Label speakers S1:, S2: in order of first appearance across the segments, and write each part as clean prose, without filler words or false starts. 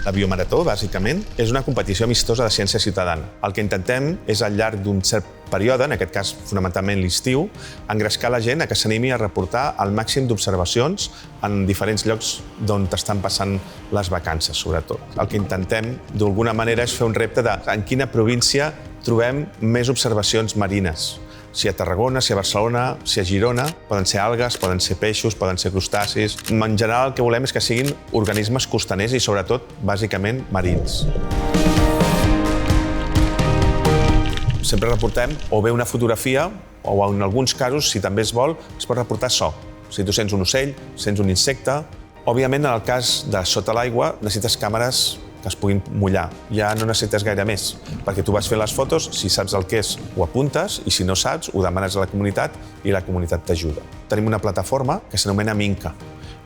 S1: La biomarató, bàsicament, és una competició amistosa de ciència ciutadana. El que intentem és, al llarg d'un cert període, en aquest cas fonamentalment l'estiu, engrescar la gent a que s'animi a reportar el màxim d'observacions en diferents llocs d'on estan passant les vacances, sobretot. El que intentem, d'alguna manera, és fer un repte de en quina província trobem més observacions marines. Si a Tarragona, si a Barcelona, si a Girona, poden ser algues, poden ser peixos, poden ser crustacis. En general, el que volem és que siguin organismes costaners i, sobretot, bàsicament, marins. Sempre reportem o bé una fotografia o, en alguns casos, si també es vol, es pot reportar so. Si tu sents un ocell, sents un insecte. Òbviament, en el cas de sota l'aigua, necessites càmeres que es puguin mullar. Ja no necessites gaire més, perquè tu vas fer les fotos, si saps el que és, ho apuntes, i si no saps, ho demanes a la comunitat i la comunitat t'ajuda. Tenim una plataforma que s'anomena Minca.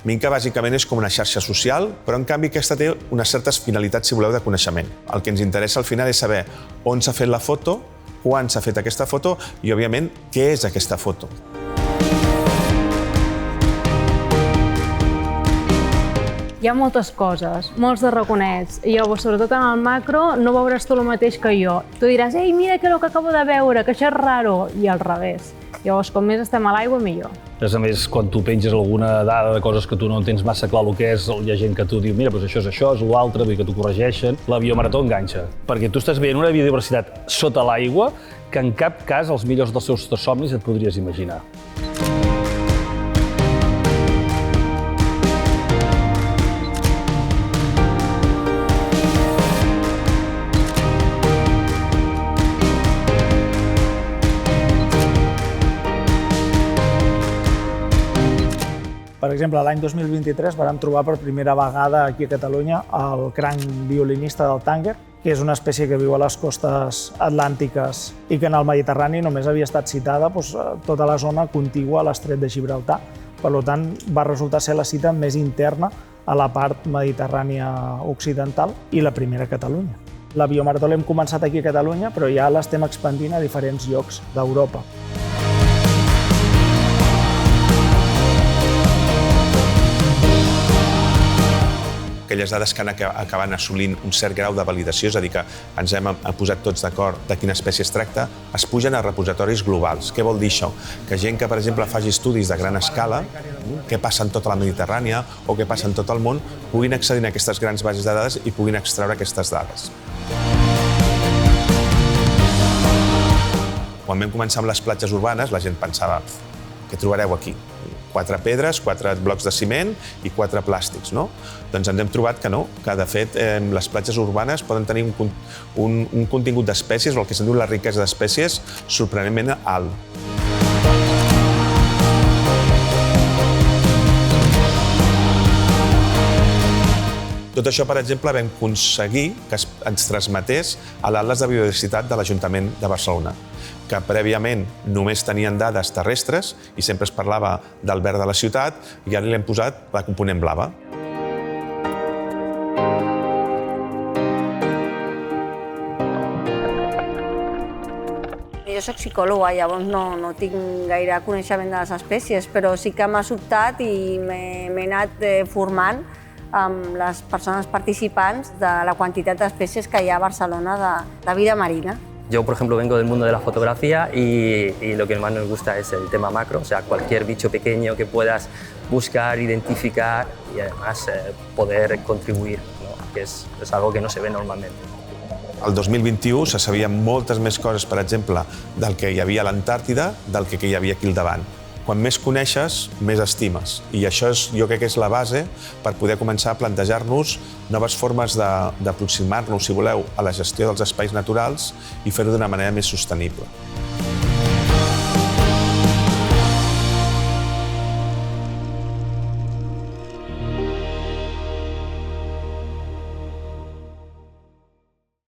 S1: Minca, bàsicament, és com una xarxa social, però, en canvi, aquesta té unes certes finalitats, si voleu, de coneixement. El que ens interessa, al final, és saber on s'ha fet la foto, quan s'ha fet aquesta foto i, òbviament, què és aquesta foto.
S2: Hi ha moltes coses, molts de raconets. I llavors, sobretot en el macro, no veuràs tu el mateix que jo. Tu diràs, ei, mira que és el que acabo de veure, que això és raro, i al revés. Llavors, com més estem a l'aigua, millor.
S3: A més, quan tu penges alguna dada de coses que tu no tens massa clar el que és, hi ha gent que tu diu, mira, doncs això és l'altre, vull dir que t'ho corregeixen. La biomarató enganxa, perquè tu estàs veient una biodiversitat sota l'aigua que en cap cas els millors dels seus somnis et podries imaginar.
S4: Per exemple, l'any 2023 vam trobar per primera vegada aquí a Catalunya el cranc violinista del tànger, que és una espècie que viu a les costes atlàntiques i que en el Mediterrani només havia estat citada tota la zona contigua a l'estret de Gibraltar. Per tant, va resultar ser la cita més interna a la part mediterrània occidental i la primera a Catalunya. La biomarató l'hem començat aquí a Catalunya, però ja l'estem expandint a diferents llocs d'Europa.
S1: Aquelles dades que acaben assolint un cert grau de validació, és a dir, que ens hem posat tots d'acord de quina espècie es tracta, es pugen a repositoris globals. Què vol dir això? Que gent que, per exemple, faci estudis de gran escala, què passa en tota la Mediterrània o què passa en tot el món, puguin accedir a aquestes grans bases de dades i puguin extreure aquestes dades. Quan vam començar amb les platges urbanes, la gent pensava, què trobareu aquí? 4 pedres, 4 blocs de ciment i 4 plàstics, no? Doncs ens hem trobat que no, que de fet les platges urbanes poden tenir un contingut d'espècies, o el que se'n diu la riquesa d'espècies, sorprenentment alt. Tot això, per exemple, vam aconseguir que ens transmetés a l'Atles de Biodiversitat de l'Ajuntament de Barcelona, que prèviament només tenien dades terrestres i sempre es parlava del verd de la ciutat i ara li hem posat la component blava.
S5: Jo soc psicòloga, llavors no tinc gaire coneixement de les espècies, però sí que m'ha sobtat i m'he anat formant amb les persones participants de la quantitat d'espècies que hi ha a Barcelona de vida marina.
S6: Yo, por ejemplo, vengo del mundo de la fotografía y lo que más nos gusta es el tema macro, o sea, cualquier bicho pequeño que puedas buscar, identificar y además poder contribuir, ¿no? Que es algo que no se ve normalmente.
S1: El 2021 se sabien moltes més coses, per exemple, del que hi havia a l'Antàrtida, del que hi havia aquí al davant. Quan més coneixes, més estimes. I això jo crec que és la base per poder començar a plantejar-nos noves formes d'aproximar-nos, si voleu, a la gestió dels espais naturals i fer-ho d'una manera més sostenible.